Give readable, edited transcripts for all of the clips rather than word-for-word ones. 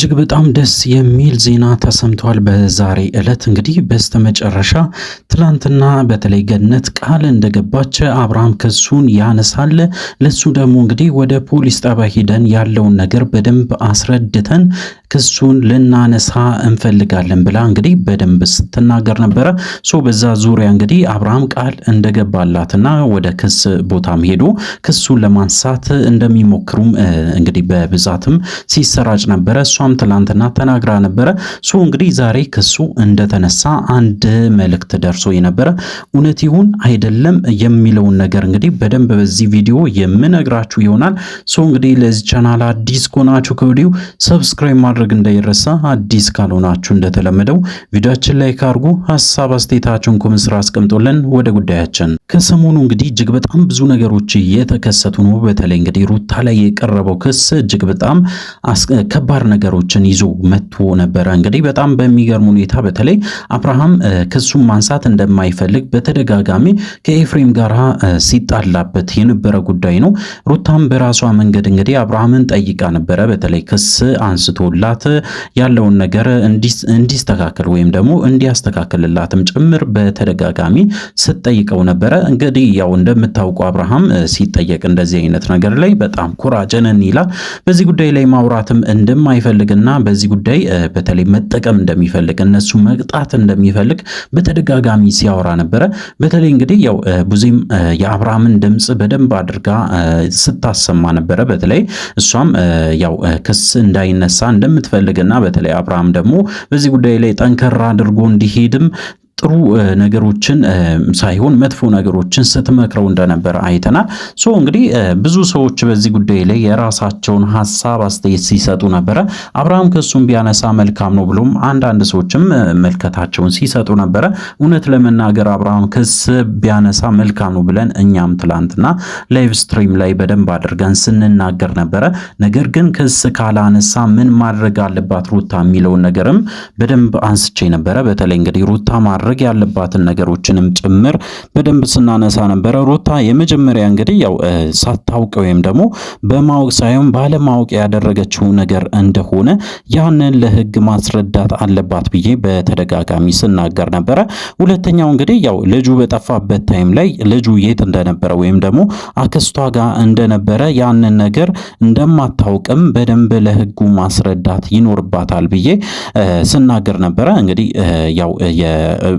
እጅግ በጣም ደስ የሚል ዜና ተሰምቷል። በዛሬ ዕለት እንግዲህ በስተመጨረሻ ትላንትና በተለይ ገነት ቃል እንደገባች አብርሃም ክሱን ያነሳል። ለሱ ደግሞ እንግዲህ ወደ ፖሊስ ጣቢያ ሄደን ያለውን ነገር በደንብ አስረድተን ክሱን ልናነሳ እንፈልጋለን ብላ እንግዲህ በደንብ ስትናገር ነበረ። በዛ ዙሪያ እንግዲህ አብርሃም ቃል እንደገባላትና ወደ ክስ ቦታም ሄዶ ክሱን ለማንሳት እንደሚሞክሩም እንግዲህ በብዛትም ሲሰራጭ ነበረ። እሷም ትላንትና ተናግራ ነበረ። እንግዲህ ዛሬ ክሱ እንደተነሳ አንድ መልእክት ደርሶ የነበረ እውነት ይሁን አይደለም የሚለውን ነገር እንግዲህ በደንብ በዚህ ቪዲዮ የምነግራችሁ ይሆናል። እንግዲህ ለዚህ ቻናል አዲስ ከሆናችሁ ከወዲሁ ሰብስክራይብ ማድረግ እንዳይረሳ፣ አዲስ ካልሆናችሁ እንደተለመደው ቪዲዮአችን ላይ ካርጉ ሐሳብ አስተያየታችሁን ኮሜንት ስራ አስቀምጡልን። ወደ ጉዳያችን ከሰሞኑ እንግዲህ እጅግ በጣም ብዙ ነገሮች እየተከሰቱ ነው። በተለይ እንግዲህ ሩታ ላይ የቀረበው ክስ እጅግ በጣም ከባድ ነገሮችን ይዞ መጥቶ ነበረ። እንግዲህ በጣም በሚገርም ሁኔታ በተለይ አብርሃም ክሱን ማንሳት እንደማይፈልግ በተደጋጋሚ ከኤፍሬም ጋር ሲጣላበት የነበረ ጉዳይ ነው። ሩታም በራሷ መንገድ እንግዲህ አብርሃምን ጠይቃ ነበረ። በተለይ ክስ አንስቶላት ያለውን ነገር እንዲስተካከል ወይም ደግሞ እንዲያስተካክልላትም ጭምር በተደጋጋሚ ስትጠይቀው ነበረ። እንግዲህ ያው እንደምታውቁ አብርሃም ሲጠየቅ እንደዚህ አይነት ነገር ላይ በጣም ኩራጀነን ይላል። በዚህ ጉዳይ ላይ ማውራትም እንደማይፈልግና በዚህ ጉዳይ በተለይ መጠቀም እንደሚፈልግ እነሱ መቅጣት እንደሚፈልግ በተደጋጋሚ ሲያወራ ነበረ። በተለይ እንግዲህ ያው ብዙም የአብርሃምን ድምጽ በደንብ አድርጋ ስታሰማ ነበረ። በተለይ እሷም ያው ክስ እንዳይነሳ እንደምትፈልግና በተለይ አብርሃም ደግሞ በዚህ ጉዳይ ላይ ጠንከራ አድርጎ እንዲሄድም ጥሩ ነገሮችን ሳይሆን መጥፎ ነገሮችን ስትመክረው እንደነበር አይተናል። እንግዲህ ብዙ ሰዎች በዚህ ጉዳይ ላይ የራሳቸውን ሐሳብ አስተያየት ሲሰጡ ነበረ። አብርሃም ክሱን ቢያነሳ መልካም ነው ብሎም አንዳንድ ሰዎችም መልከታቸውን ሲሰጡ ነበረ። እውነት ለመናገር አብርሃም ክስ ቢያነሳ መልካም ነው ብለን እኛም ትላንትና ላይቭ ስትሪም ላይ በደንብ አድርገን ስንናገር ነበረ። ነገር ግን ክስ ካላነሳ ምን ማድረግ አለባት ሩታ የሚለውን ነገርም በደንብ አንስቼ ነበረ። በተለይ እንግዲህ ሩታ ማድረግ ያለባትን ነገሮችንም ጭምር በደንብ ስናነሳ ነበረ። ሩታ የመጀመሪያ እንግዲህ ያው ሳታውቅ ወይም ደግሞ በማወቅ ሳይሆን ባለማወቅ ያደረገችው ነገር እንደሆነ ያንን ለሕግ ማስረዳት አለባት ብዬ በተደጋጋሚ ስናገር ነበረ። ሁለተኛው እንግዲህ ያው ልጁ በጠፋበት ታይም ላይ ልጁ የት እንደነበረ ወይም ደግሞ አክስቷ ጋር እንደነበረ ያንን ነገር እንደማታውቅም በደንብ ለሕጉ ማስረዳት ይኖርባታል ብዬ ስናገር ነበረ። እንግዲህ ያው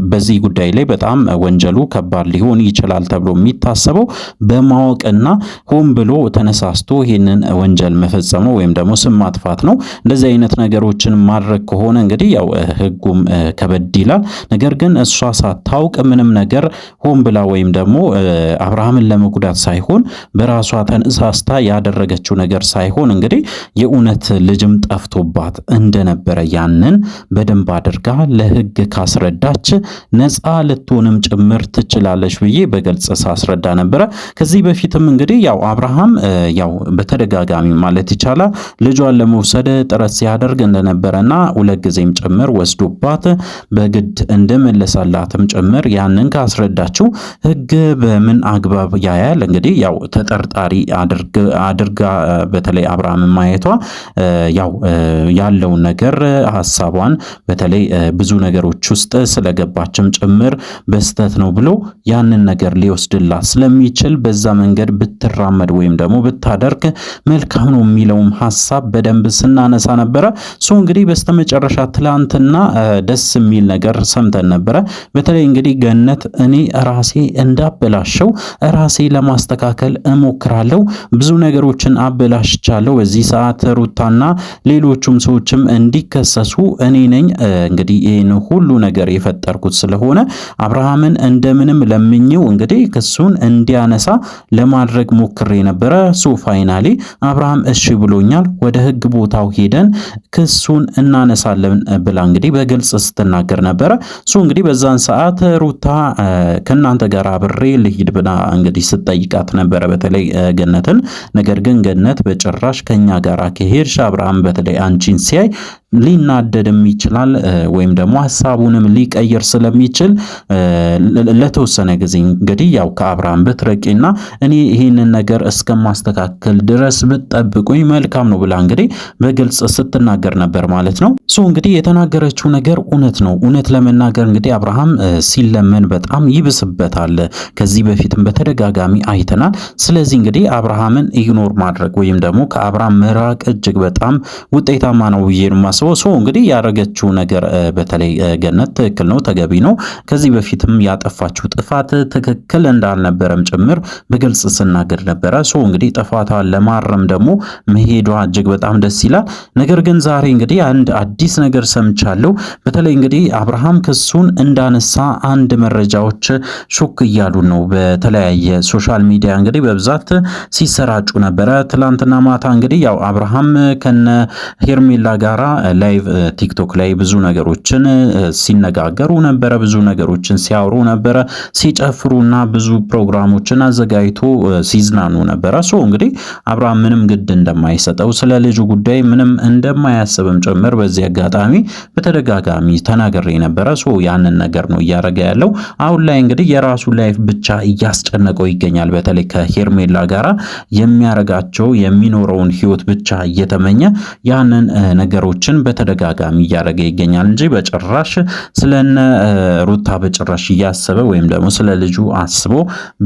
በዚህ ጉዳይ ላይ በጣም ወንጀሉ ከባድ ሊሆን ይችላል ተብሎ የሚታሰበው በማወቅና ሆን ብሎ ተነሳስቶ ይህንን ወንጀል መፈጸሙ ወይም ደግሞ ስም ማጥፋት ነው። እንደዚህ አይነት ነገሮችን ማድረግ ከሆነ እንግዲህ ያው ሕጉም ከበድ ይላል። ነገር ግን እሷ ሳታውቅ ምንም ነገር ሆን ብላ ወይም ደግሞ አብርሃምን ለመጉዳት ሳይሆን በራሷ ተነሳስታ ያደረገችው ነገር ሳይሆን እንግዲህ የእውነት ልጅም ጠፍቶባት እንደነበረ ያንን በደንብ አድርጋ ለሕግ ካስረዳች ነፃ ልትሆንም ጭምር ትችላለች ብዬ በግልጽ ሳስረዳ ነበረ። ከዚህ በፊትም እንግዲህ ያው አብርሃም ያው በተደጋጋሚ ማለት ይቻላል ልጇን ለመውሰድ ጥረት ሲያደርግ እንደነበረና ሁለት ጊዜም ጭምር ወስዶባት በግድ እንደመለሳላትም ጭምር ያንን ካስረዳችው ሕግ በምን አግባብ ያያል? እንግዲህ ያው ተጠርጣሪ አድርጋ በተለይ አብርሃም ማየቷ ያው ያለውን ነገር ሐሳቧን በተለይ ብዙ ነገሮች ውስጥ ስለገባችም ጭምር በስተት ነው ብሎ ያንን ነገር ሊወስድላት ስለሚችል በዛ መንገድ ብትራመድ ወይም ደግሞ ብታደርግ መልካም ነው የሚለውም ሐሳብ በደንብ ስናነሳ ነበረ። እንግዲህ በስተመጨረሻ ትላንትና ደስ የሚል ነገር ሰምተን ነበረ። በተለይ እንግዲህ ገነት እኔ ራሴ እንዳበላሸው ራሴ ለማስተካከል እሞክራለሁ፣ ብዙ ነገሮችን አበላሽቻለሁ፣ በዚህ ሰዓት ሩታና ሌሎቹም ሰዎችም እንዲከሰሱ እኔ ነኝ እንግዲህ ይህን ሁሉ ነገር የፈጠርኩት ስለሆነ አብርሃምን እንደምንም ለምኜው እንግዲህ ክሱን እንዲያነሳ ለማድረግ ሞክሬ ነበረ። ፋይናሊ አብርሃም እሺ ብሎኛል፣ ወደ ሕግ ቦታው ሄደን ክሱን እናነሳለን ብላ እንግዲህ በግልጽ ስትናገር ነበረ። እንግዲህ በዛን ሰዓት ሩታ ከናንተ ጋር አብሬ ልሂድ ብላ እንግዲህ ስትጠይቃት ነበረ፣ በተለይ ገነትን። ነገር ግን ገነት በጭራሽ ከኛ ጋር ከሄድሽ አብርሃም በተለይ አንቺን ሲያይ ሊናደድም ይችላል ወይም ደግሞ ሐሳቡንም ሊቀይር ስለሚችል ለተወሰነ ጊዜ እንግዲህ ያው ከአብርሃም ብትርቂና እኔ ይህንን ነገር እስከማስተካከል ድረስ ብትጠብቁኝ መልካም ነው ብላ እንግዲህ በግልጽ ስትናገር ነበር ማለት ነው። እንግዲህ የተናገረችው ነገር እውነት ነው። እውነት ለመናገር እንግዲህ አብርሃም ሲለመን በጣም ይብስበታል። ከዚህ በፊትም በተደጋጋሚ አይተናል። ስለዚህ እንግዲህ አብርሃምን ኢግኖር ማድረግ ወይም ደግሞ ከአብርሃም መራቅ እጅግ በጣም ውጤታማ ነው ብዬ ነው የማስበው። እንግዲህ ያደረገችው ነገር በተለይ ገነት ትክክል ነው፣ ተገቢ ነው። ከዚህ በፊትም ያጠፋችው ጥፋት ትክክል እንዳልነበረም ጭምር በግልጽ ስናገር ነበረ። እንግዲህ ጥፋቷን ለማረም ደግሞ መሄዷ እጅግ በጣም ደስ ይላል። ነገር ግን ዛሬ እንግዲህ አንድ አዲስ ነገር ሰምቻለሁ። በተለይ እንግዲህ አብርሃም ክሱን እንዳነሳ አንድ መረጃዎች ሹክ እያሉ ነው። በተለያየ ሶሻል ሚዲያ እንግዲህ በብዛት ሲሰራጩ ነበረ። ትላንትና ማታ እንግዲህ ያው አብርሃም ከነ ሄርሜላ ጋራ ላይቭ ቲክቶክ ላይ ብዙ ነገሮችን ሲነጋገሩ ነበረ፣ ብዙ ነገሮችን ሲያወሩ ነበረ፣ ሲጨፍሩና ብዙ ፕሮግራሞችን አዘጋጅቶ ሲዝናኑ ነበረ። እንግዲህ አብርሃም ምንም ግድ እንደማይሰጠው ስለ ልጁ ጉዳይ ምንም እንደማያስብም ጭምር በዚህ አጋጣሚ በተደጋጋሚ ተናግሬ ነበረ። ያንን ነገር ነው እያደረገ ያለው። አሁን ላይ እንግዲህ የራሱ ላይፍ ብቻ እያስጨነቀው ይገኛል። በተለይ ከሄርሜላ ጋራ የሚያረጋቸው የሚኖረውን ህይወት ብቻ እየተመኘ ያንን ነገሮችን በተደጋጋሚ እያደረገ ይገኛል እንጂ በጭራሽ ስለነ ሩታ በጭራሽ እያሰበ ወይም ደግሞ ስለ ልጁ አስቦ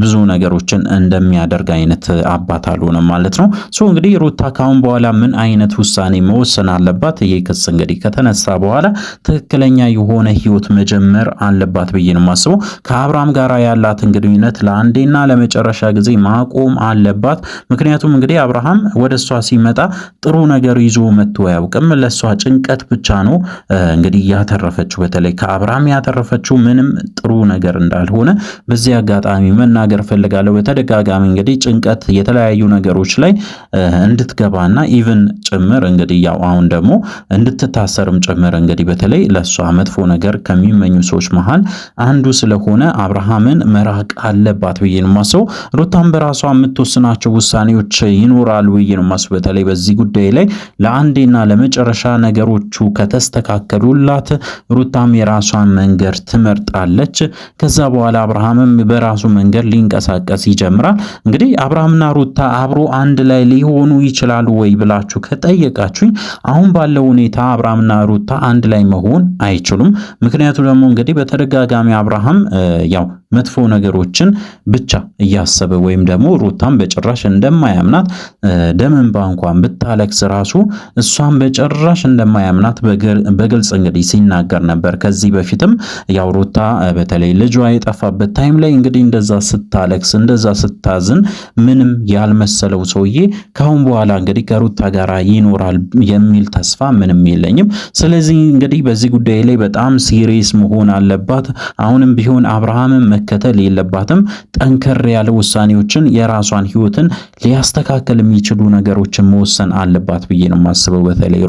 ብዙ ነገሮችን እንደሚያደርግ አይነት አባት አልሆነም ማለት ነው። እንግዲህ ሩታ ካሁን በኋላ ምን አይነት ውሳኔ መወሰን አለባት? ይሄ ክስ እንግዲህ ከተነሳ በኋላ ትክክለኛ የሆነ ህይወት መጀመር አለባት ብዬ ነው የማስበው። ከአብርሃም ጋር ያላትን ግንኙነት ለአንዴና ለመጨረሻ ጊዜ ማቆም አለባት። ምክንያቱም እንግዲህ አብርሃም ወደ እሷ ሲመጣ ጥሩ ነገር ይዞ መጥቶ አያውቅም። ለእሷ ጭንቀት ብቻ ነው እንግዲህ ያተረፈችው። በተለይ ከአብርሃም ያተረፈችው ምንም ጥሩ ነገር እንዳልሆነ በዚህ አጋጣሚ መናገር ፈልጋለሁ። በተደጋጋሚ እንግዲህ ጭንቀት የተለያዩ ነገሮች ላይ እንድትገባና ኢቭን ጭምር እንግዲህ ያው አሁን ደግሞ እንድትታሰርም ጭምር እንግዲህ በተለይ ለሷ መጥፎ ነገር ከሚመኙ ሰዎች መሃል አንዱ ስለሆነ አብርሃምን መራቅ አለባት ብዬ ነው የማስበው። ሩታም በራሷ የምትወስናቸው ውሳኔዎች ይኖራሉ ብዬ ነው የማስበው። በተለይ በዚህ ጉዳይ ላይ ለአንዴና ለመጨረሻ ነገሮቹ ከተስተካከሉላት ሩታም የራሷን መንገድ ትመርጣለች። ከዛ በኋላ አብርሃምም በራሱ መንገድ ሊንቀሳቀስ ይጀምራል። እንግዲህ አብርሃምና ሩታ አብሮ አንድ ላይ ሊሆኑ ይችላሉ ወይ ብላችሁ ከጠየቃችሁኝ አሁን ባለው ሁኔታ አብርሃምና ሩታ አንድ ላይ መሆን አይችሉም። ምክንያቱ ደግሞ እንግዲህ በተደጋጋሚ አብርሃም ያው መጥፎ ነገሮችን ብቻ እያሰበ ወይም ደግሞ ሩታም በጭራሽ እንደማያምናት ደም እንባ እንኳን ብታለቅስ ራሱ እሷን በጭራሽ እንደማያምናት በግልጽ እንግዲህ ሲናገር ነበር። ከዚህ በፊትም ያው ሩታ በተለይ ልጇ የጠፋበት ታይም ላይ እንግዲህ እንደዛ ስታለቅስ እንደዛ ስታዝን ምንም ያልመሰለው ሰውዬ ካሁን በኋላ እንግዲህ ከሩታ ጋር ይኖራል የሚል ተስፋ ምንም የለኝም። ስለዚህ እንግዲህ በዚህ ጉዳይ ላይ በጣም ሲሪየስ መሆን አለባት። አሁንም ቢሆን አብርሃምን መከተል የለባትም። ጠንከር ያለ ውሳኔዎችን የራሷን ህይወትን ሊያስተካከል የሚችሉ ነገሮችን መወሰን አለባት ብዬ ነው የማስበው። በተለይ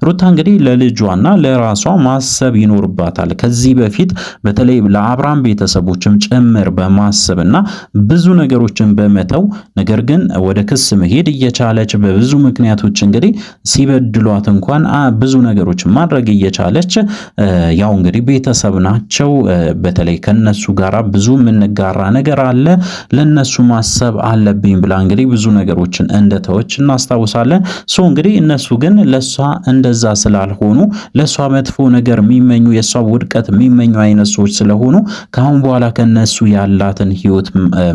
ሩታ እንግዲህ ለልጇና ለራሷ ማሰብ ይኖርባታል። ከዚህ በፊት በተለይ ለአብርሃም ቤተሰቦችም ጭምር በማሰብና ብዙ ነገሮችን በመተው ነገር ግን ወደ ክስ መሄድ እየቻለች በብዙ ምክንያቶች እንግዲህ ሲበድሏት እንኳን ብዙ ነገሮችን ማድረግ እየቻለች ያው እንግዲህ ቤተሰብ ናቸው። በተለይ ከነሱ ጋራ ብዙ የምንጋራ ነገር አለ። ለነሱ ማሰብ አለብኝ ብላ እንግዲህ ብዙ ነገሮችን እንደተወች እናስታውሳለን። እንግዲህ እነሱ ግን ለሷ እንደዛ ስላልሆኑ ለሷ መጥፎ ነገር የሚመኙ የሷ ውድቀት የሚመኙ አይነት ሰዎች ስለሆኑ ካሁን በኋላ ከነሱ ያላትን ህይወት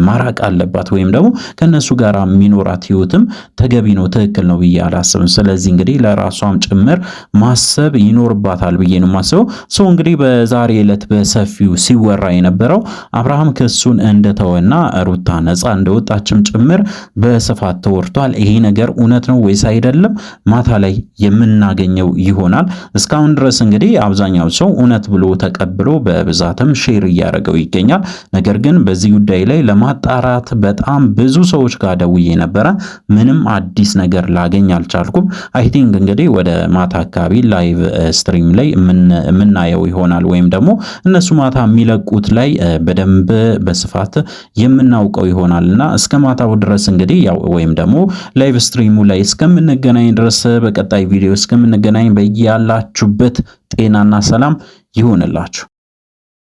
ማራቅ አለባት ወይም ደግሞ ከነሱ ጋር የሚኖራት ህይወትም ተገቢ ነው፣ ትክክል ነው ብዬ አላስብም። ስለዚህ እንግዲህ ለራሷም ጭምር ማሰብ ይኖርባታል ብዬ ነው የማስበው። እንግዲህ በዛሬ ዕለት በሰፊው ሲወራ የነበረው አብርሃም ክሱን እንደተወና ሩታ ነፃ እንደወጣችም ጭምር በስፋት ተወርቷል። ይሄ ነገር እውነት ነው ወይስ አይደለም ማታ ላይ የምናገኘው ይሆናል። እስካሁን ድረስ እንግዲህ አብዛኛው ሰው እውነት ብሎ ተቀብሎ በብዛትም ሼር እያደረገው ይገኛል። ነገር ግን በዚህ ጉዳይ ላይ ለማጣራት በጣም ብዙ ሰዎች ጋር ደውዬ ነበረ። ምንም አዲስ ነገር ላገኝ አልቻልኩም። አይ ቲንክ እንግዲህ ወደ ማታ አካባቢ ላይቭ ስትሪም ላይ የምናየው ይሆናል ወይም ደግሞ እነሱ ማታ የሚለቁት ላይ በደንብ በስፋት የምናውቀው ይሆናልና እስከ ማታው ድረስ እንግዲህ ያው ወይም ደግሞ ላይቭ ስትሪሙ ላይ እስከምንገናኝ ድረስ በቀጣይ ቪዲዮ እስከምንገናኝ በያላችሁበት ጤናና ሰላም ይሁንላችሁ።